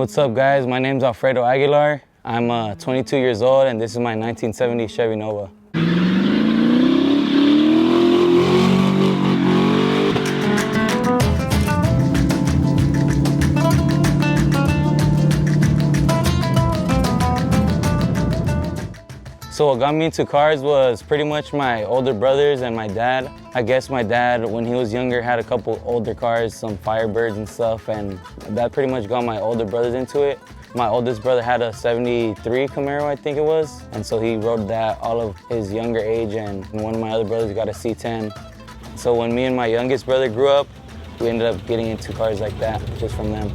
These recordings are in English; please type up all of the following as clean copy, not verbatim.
What's up, guys? My name's Alfredo Aguilar. I'm 22 years old, and this is my 1970 Chevy Nova. So what got me into cars was pretty much my older brothers and my dad. I guess my dad, when he was younger, had a couple older cars, some Firebirds and stuff, and that pretty much got my older brothers into it. My oldest brother had a 73 Camaro, I think it was, and so he rode that all of his younger age, and one of my other brothers got a C10. So when me and my youngest brother grew up, we ended up getting into cars like that, just from them.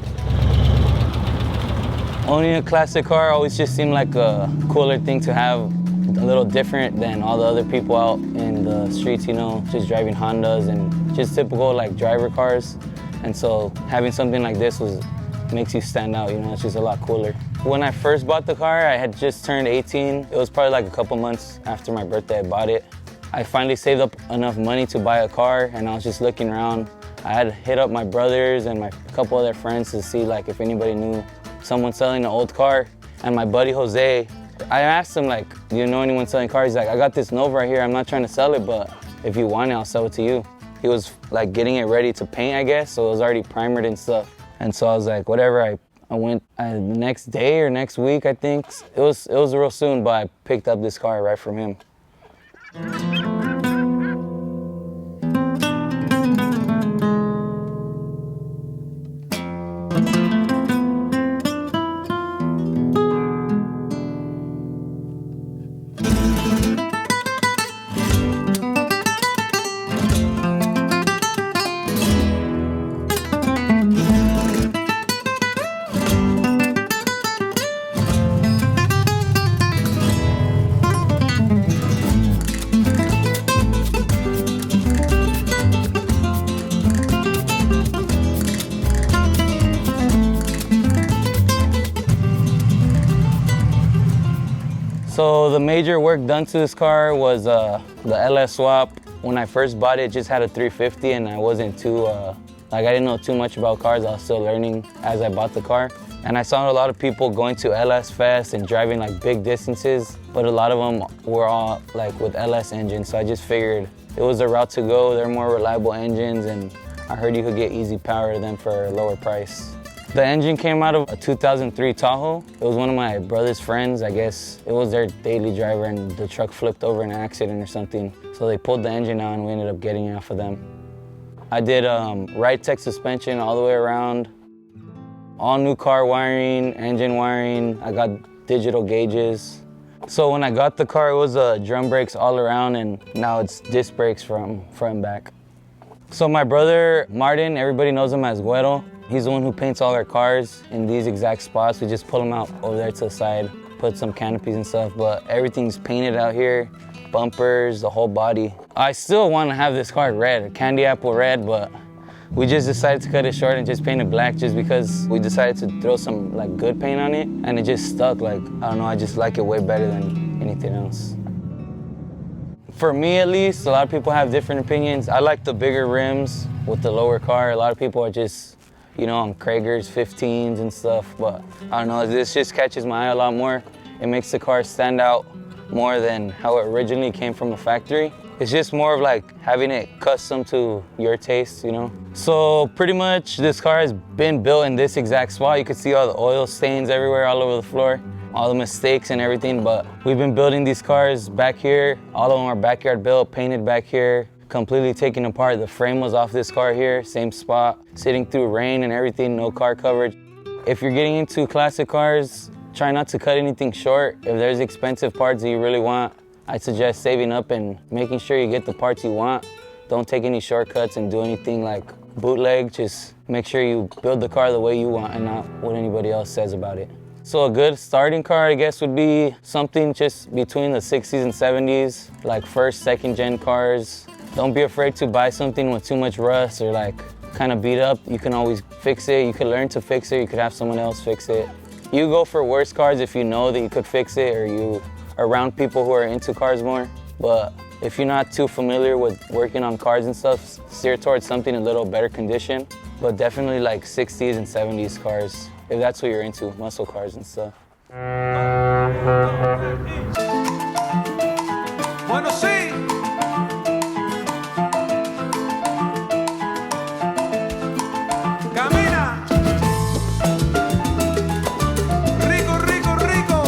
Owning a classic car always just seemed like a cooler thing to have, a little different than all the other people out in the streets, you know, just driving Hondas and just typical like driver cars. And so having something like this makes you stand out, you know, it's just a lot cooler. When I first bought the car, I had just turned 18. It was probably like a couple months after my birthday I bought it. I finally saved up enough money to buy a car, and I was just looking around. I had hit up my brothers and a couple other friends to see like if anybody knew someone selling an old car. And my buddy Jose, I asked him like, do you know anyone selling cars? He's like, I got this Nova right here. I'm not trying to sell it, but if you want it, I'll sell it to you. He was like getting it ready to paint, I guess, so it was already primered and stuff. And so I was like, whatever. I went the next day or next week, I think. It was real soon, but I picked up this car right from him. So the major work done to this car was the LS swap. When I first bought it, it just had a 350, and I wasn't too, I didn't know too much about cars. I was still learning as I bought the car. And I saw a lot of people going to LS Fest and driving like big distances, but a lot of them were all like with LS engines. So I just figured it was the route to go. They're more reliable engines, and I heard you could get easy power to them for a lower price. The engine came out of a 2003 Tahoe. It was one of my brother's friends. I guess it was their daily driver, and the truck flipped over in an accident or something. So they pulled the engine out, and we ended up getting it off of them. I did ridetech suspension all the way around, all new car wiring, engine wiring. I got digital gauges. So when I got the car, it was drum brakes all around, and now it's disc brakes from front and back. So my brother, Martin, everybody knows him as Güero. He's the one who paints all our cars in these exact spots. We just pull them out over there to the side, put some canopies and stuff, but everything's painted out here, bumpers, the whole body. I still want to have this car red, candy apple red, but we just decided to cut it short and just paint it black just because we decided to throw some like good paint on it, and it just stuck. Like, I don't know, I just like it way better than anything else. For me at least, a lot of people have different opinions. I like the bigger rims with the lower car. A lot of people are just, you know, on Krager's 15s and stuff, but I don't know, this just catches my eye a lot more. It makes the car stand out more than how it originally came from the factory. It's just more of like having it custom to your taste, you know? So pretty much this car has been built in this exact spot. You can see all the oil stains everywhere all over the floor, all the mistakes and everything, but we've been building these cars back here. All of them are backyard built, painted back here, completely taken apart. The frame was off this car here, same spot, sitting through rain and everything, no car coverage. If you're getting into classic cars, try not to cut anything short. If there's expensive parts that you really want, I'd suggest saving up and making sure you get the parts you want. Don't take any shortcuts and do anything like bootleg. Just make sure you build the car the way you want and not what anybody else says about it. So a good starting car, I guess, would be something just between the 60s and 70s, like first, second gen cars. Don't be afraid to buy something with too much rust or like kind of beat up. You can always fix it. You could learn to fix it. You could have someone else fix it. You go for worse cars if you know that you could fix it or you are around people who are into cars more. But if you're not too familiar with working on cars and stuff, steer towards something in a little better condition. But definitely like 60s and 70s cars if that's what you're into, muscle cars and stuff. Bueno, sí. Camina. Rico, rico, rico.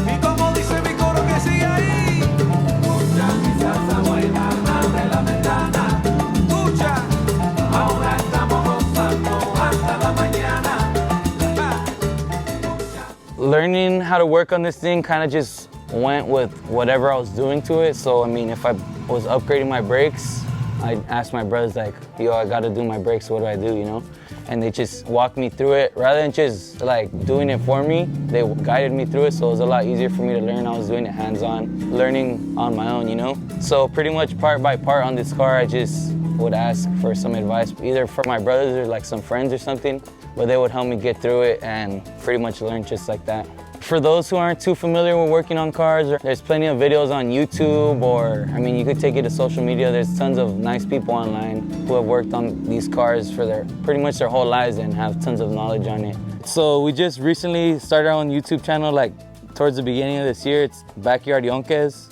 Y como dice mi coro que sigue ahí. Escucha mi salsa buena, abre la ventana. Escucha. Ahora estamos gozando hasta la mañana. Learning how to work on this thing kind of just went with whatever I was doing to it. So, I mean, if I was upgrading my brakes, I asked my brothers like, yo, I gotta do my brakes, what do I do, you know? And they just walked me through it. Rather than just like doing it for me, they guided me through it, so it was a lot easier for me to learn. I was doing it hands-on, learning on my own, you know? So pretty much part by part on this car, I just would ask for some advice, either from my brothers or like some friends or something, but they would help me get through it and pretty much learn just like that. For those who aren't too familiar with working on cars, there's plenty of videos on YouTube, or I mean, you could take it to social media. There's tons of nice people online who have worked on these cars for pretty much their whole lives and have tons of knowledge on it. So we just recently started our own YouTube channel, like towards the beginning of this year. It's Backyard Yonke's.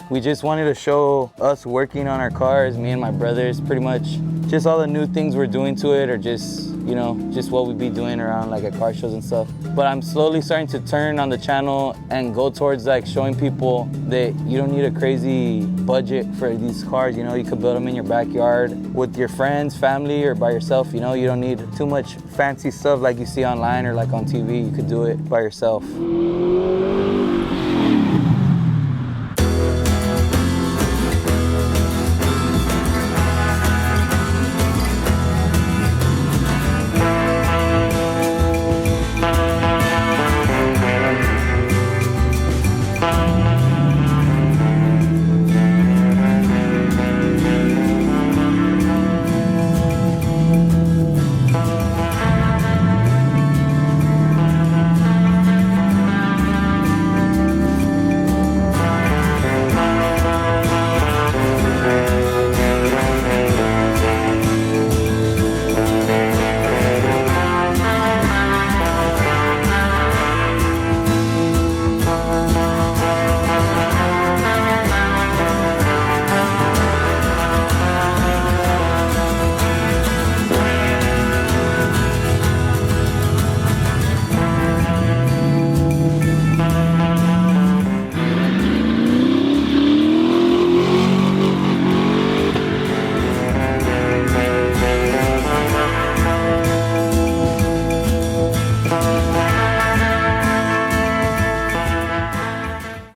We just wanted to show us working on our cars, me and my brothers, pretty much just all the new things we're doing to it, or just, you know, just what we'd be doing around like at car shows and stuff. But I'm slowly starting to turn on the channel and go towards like showing people that you don't need a crazy budget for these cars. You know, you could build them in your backyard with your friends, family, or by yourself. You know, you don't need too much fancy stuff like you see online or like on TV. You could do it by yourself.